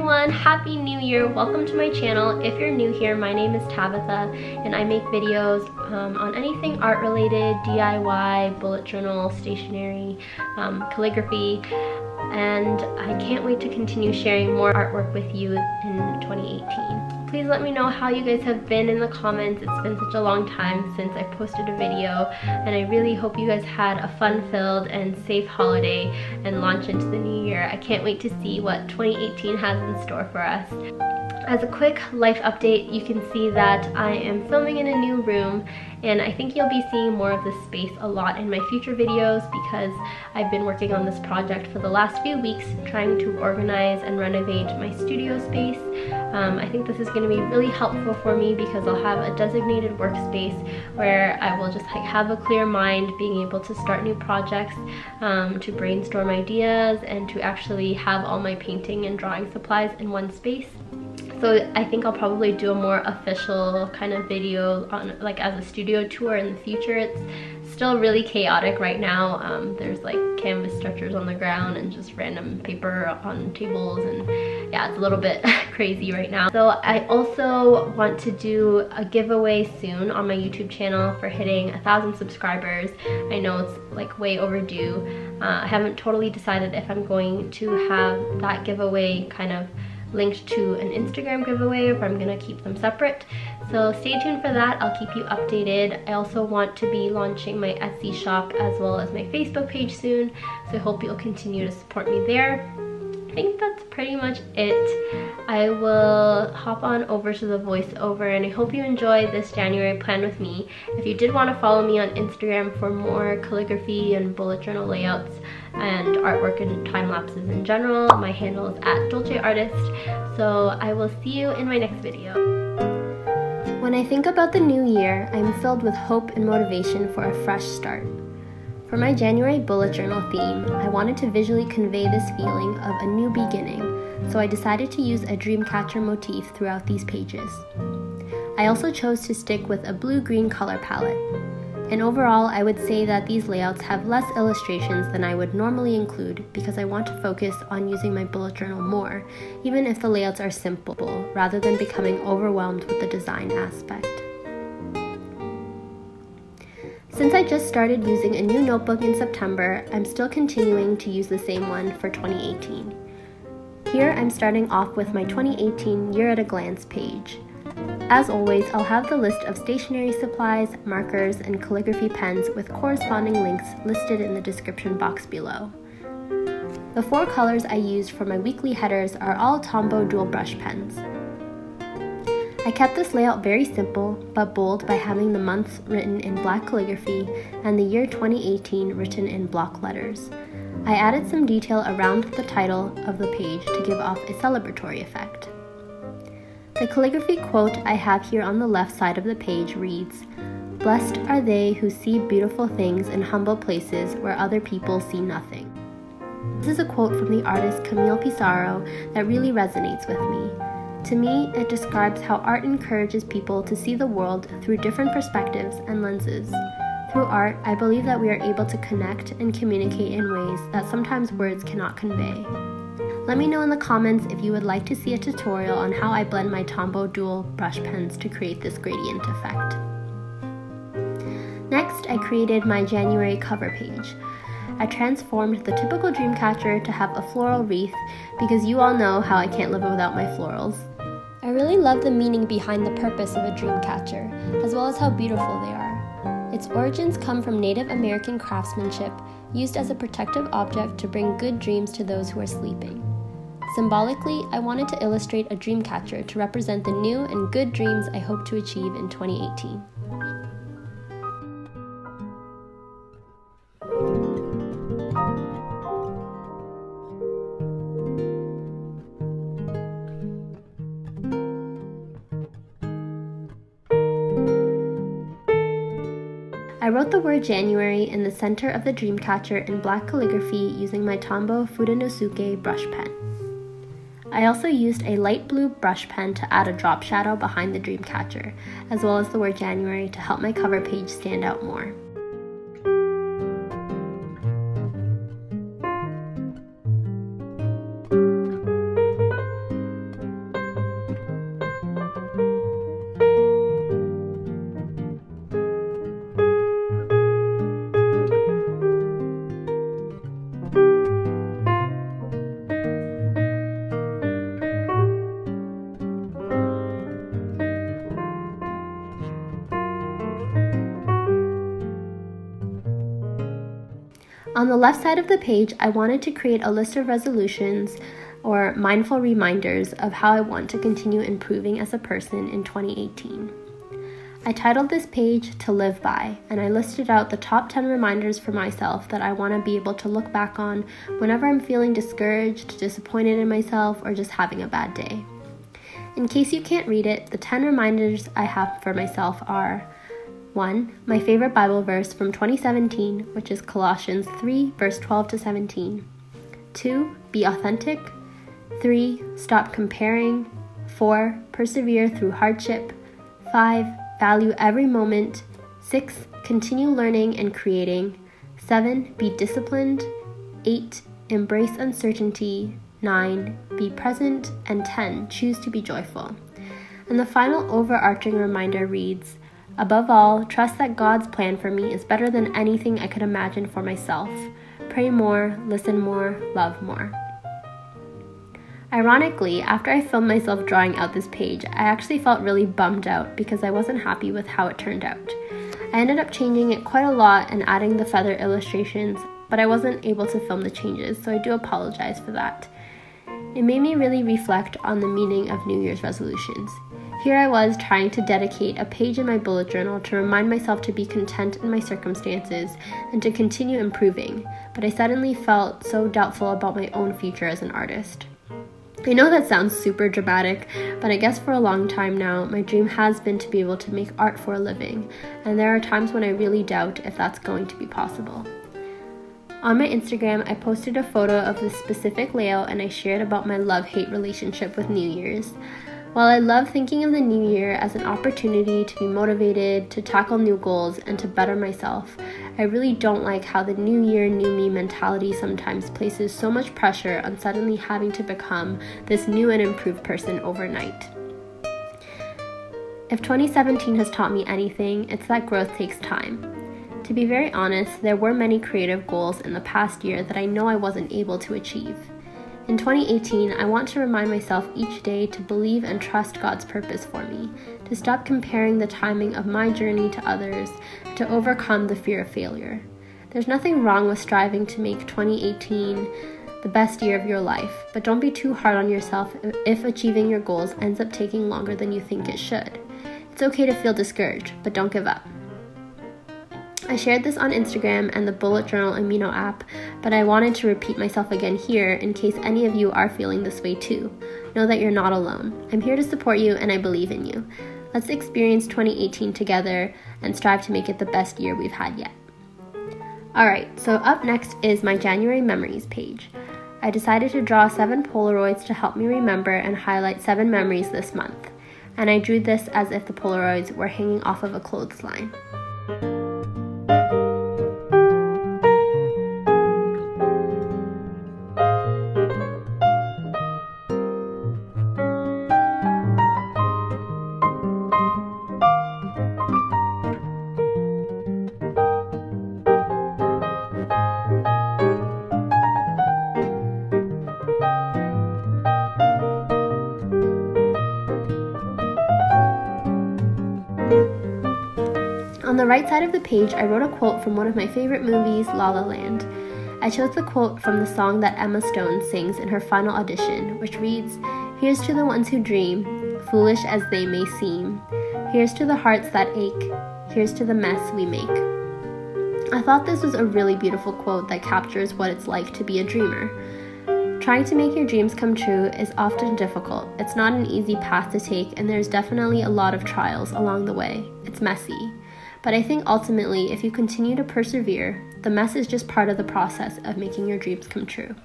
everyone, Happy New Year! Welcome to my channel. If you're new here, my name is Tabitha and I make videos on anything art related, DIY, bullet journal, stationery, calligraphy, and I can't wait to continue sharing more artwork with you in 2018. Please let me know how you guys have been in the comments. It's been such a long time since I posted a video, and I really hope you guys had a fun-filled and safe holiday and launch into the new year. I can't wait to see what 2018 has in store for us. As a quick life update, you can see that I am filming in a new room, and I think you'll be seeing more of this space a lot in my future videos because I've been working on this project for the last few weeks, trying to organize and renovate my studio space. I think this is going to be really helpful for me because I'll have a designated workspace where I will just have a clear mind, being able to start new projects, to brainstorm ideas, and to actually have all my painting and drawing supplies in one space. So I think I'll probably do a more official kind of video on as a studio tour in the future. It's still really chaotic right now. There's like canvas stretchers on the ground and just random paper on tables, and yeah, it's a little bit crazy right now. So I also want to do a giveaway soon on my YouTube channel for hitting 1,000 subscribers. I know it's like way overdue. I haven't totally decided if I'm going to have that giveaway kind of linked to an Instagram giveaway or if I'm gonna keep them separate. So stay tuned for that. I'll keep you updated. I also want to be launching my Etsy shop as well as my Facebook page soon, so I hope you'll continue to support me there. I think that's pretty much it. I will hop on over to the voiceover, and I hope you enjoy this January plan with me. If you did want to follow me on Instagram for more calligraphy and bullet journal layouts and artwork and time lapses in general, my handle is @dolceartist. So I will see you in my next video. When I think about the new year, I'm filled with hope and motivation for a fresh start. For my January bullet journal theme, I wanted to visually convey this feeling of a new beginning, so I decided to use a dreamcatcher motif throughout these pages. I also chose to stick with a blue-green color palette. And overall, I would say that these layouts have less illustrations than I would normally include because I want to focus on using my bullet journal more, even if the layouts are simple, rather than becoming overwhelmed with the design aspect. Since I just started using a new notebook in September, I'm still continuing to use the same one for 2018. Here I'm starting off with my 2018 Year at a Glance page. As always, I'll have the list of stationery supplies, markers, and calligraphy pens with corresponding links listed in the description box below. The 4 colors I used for my weekly headers are all Tombow dual brush pens. I kept this layout very simple but bold by having the months written in black calligraphy and the year 2018 written in block letters. I added some detail around the title of the page to give off a celebratory effect. The calligraphy quote I have here on the left side of the page reads, "Blessed are they who see beautiful things in humble places where other people see nothing." This is a quote from the artist Camille Pissarro that really resonates with me. To me, it describes how art encourages people to see the world through different perspectives and lenses. Through art, I believe that we are able to connect and communicate in ways that sometimes words cannot convey. Let me know in the comments if you would like to see a tutorial on how I blend my Tombow dual brush pens to create this gradient effect. Next, I created my January cover page. I transformed the typical dreamcatcher to have a floral wreath because you all know how I can't live without my florals. I really love the meaning behind the purpose of a dreamcatcher, as well as how beautiful they are. Its origins come from Native American craftsmanship used as a protective object to bring good dreams to those who are sleeping. Symbolically, I wanted to illustrate a dreamcatcher to represent the new and good dreams I hope to achieve in 2018. I wrote the word January in the center of the dreamcatcher in black calligraphy using my Tombow Fudenosuke brush pen. I also used a light blue brush pen to add a drop shadow behind the dreamcatcher, as well as the word January to help my cover page stand out more. On the left side of the page, I wanted to create a list of resolutions or mindful reminders of how I want to continue improving as a person in 2018. I titled this page To Live By, and I listed out the top 10 reminders for myself that I want to be able to look back on whenever I'm feeling discouraged, disappointed in myself, or just having a bad day. In case you can't read it, the 10 reminders I have for myself are: 1. My favorite Bible verse from 2017, which is Colossians 3, verse 12 to 17. 2. Be authentic. 3. Stop comparing. 4. Persevere through hardship. 5. Value every moment. 6. Continue learning and creating. 7. Be disciplined. 8. Embrace uncertainty. 9. Be present. And 10. Choose to be joyful. And the final overarching reminder reads, above all, trust that God's plan for me is better than anything I could imagine for myself. Pray more, listen more, love more. Ironically, after I filmed myself drawing out this page, I actually felt really bummed out because I wasn't happy with how it turned out. I ended up changing it quite a lot and adding the feather illustrations, but I wasn't able to film the changes, so I do apologize for that. It made me really reflect on the meaning of New Year's resolutions. Here I was trying to dedicate a page in my bullet journal to remind myself to be content in my circumstances and to continue improving, but I suddenly felt so doubtful about my own future as an artist. I know that sounds super dramatic, but I guess for a long time now, my dream has been to be able to make art for a living, and there are times when I really doubt if that's going to be possible. On my Instagram, I posted a photo of this specific layout and I shared about my love-hate relationship with New Year's. While I love thinking of the new year as an opportunity to be motivated, to tackle new goals, and to better myself, I really don't like how the new year, new me mentality sometimes places so much pressure on suddenly having to become this new and improved person overnight. If 2017 has taught me anything, it's that growth takes time. To be very honest, there were many creative goals in the past year that I know I wasn't able to achieve. In 2018, I want to remind myself each day to believe and trust God's purpose for me, to stop comparing the timing of my journey to others, to overcome the fear of failure. There's nothing wrong with striving to make 2018 the best year of your life, but don't be too hard on yourself if achieving your goals ends up taking longer than you think it should. It's okay to feel discouraged, but don't give up. I shared this on Instagram and the Bullet Journal Amino app, but I wanted to repeat myself again here in case any of you are feeling this way too. Know that you're not alone. I'm here to support you and I believe in you. Let's experience 2018 together and strive to make it the best year we've had yet. Alright, so up next is my January memories page. I decided to draw 7 Polaroids to help me remember and highlight 7 memories this month, and I drew this as if the Polaroids were hanging off of a clothesline. On the right side of the page, I wrote a quote from one of my favorite movies, La La Land. I chose the quote from the song that Emma Stone sings in her final audition, which reads, "Here's to the ones who dream, foolish as they may seem. Here's to the hearts that ache. Here's to the mess we make." I thought this was a really beautiful quote that captures what it's like to be a dreamer. Trying to make your dreams come true is often difficult. It's not an easy path to take, and there's definitely a lot of trials along the way. It's messy. But I think ultimately, if you continue to persevere, the mess is just part of the process of making your dreams come true.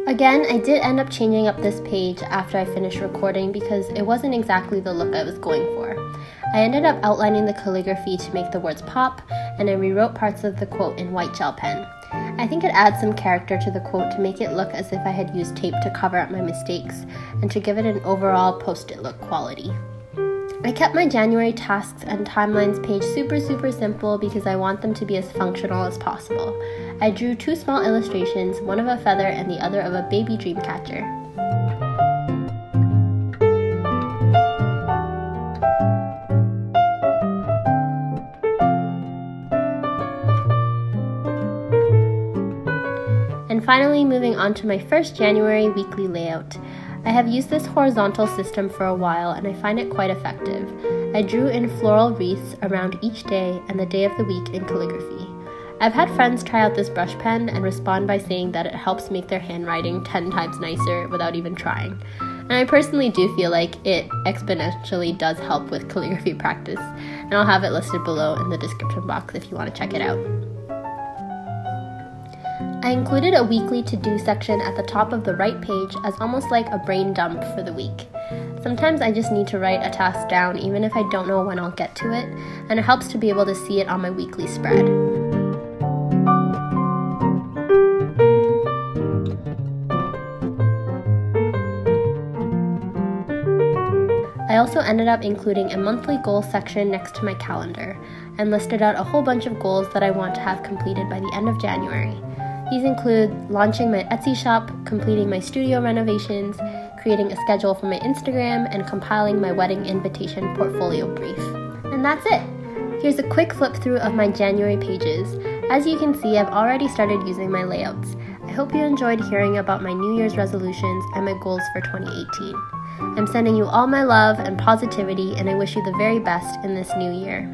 Again, I did end up changing up this page after I finished recording because it wasn't exactly the look I was going for. I ended up outlining the calligraphy to make the words pop, and I rewrote parts of the quote in white gel pen. I think it adds some character to the quote to make it look as if I had used tape to cover up my mistakes and to give it an overall post-it look quality. I kept my January tasks and timelines page super simple because I want them to be as functional as possible. I drew 2 small illustrations, one of a feather and the other of a baby dreamcatcher. And finally, moving on to my first January weekly layout. I have used this horizontal system for a while and I find it quite effective. I drew in floral wreaths around each day and the day of the week in calligraphy. I've had friends try out this brush pen and respond by saying that it helps make their handwriting 10 times nicer without even trying. And I personally do feel like it exponentially does help with calligraphy practice, and I'll have it listed below in the description box if you want to check it out. I included a weekly to-do section at the top of the right page as almost like a brain dump for the week. Sometimes I just need to write a task down even if I don't know when I'll get to it, and it helps to be able to see it on my weekly spread. I also ended up including a monthly goal section next to my calendar and listed out a whole bunch of goals that I want to have completed by the end of January. These include launching my Etsy shop, completing my studio renovations, creating a schedule for my Instagram, and compiling my wedding invitation portfolio brief. And that's it! Here's a quick flip through of my January pages. As you can see, I've already started using my layouts. I hope you enjoyed hearing about my New Year's resolutions and my goals for 2018. I'm sending you all my love and positivity, and I wish you the very best in this new year.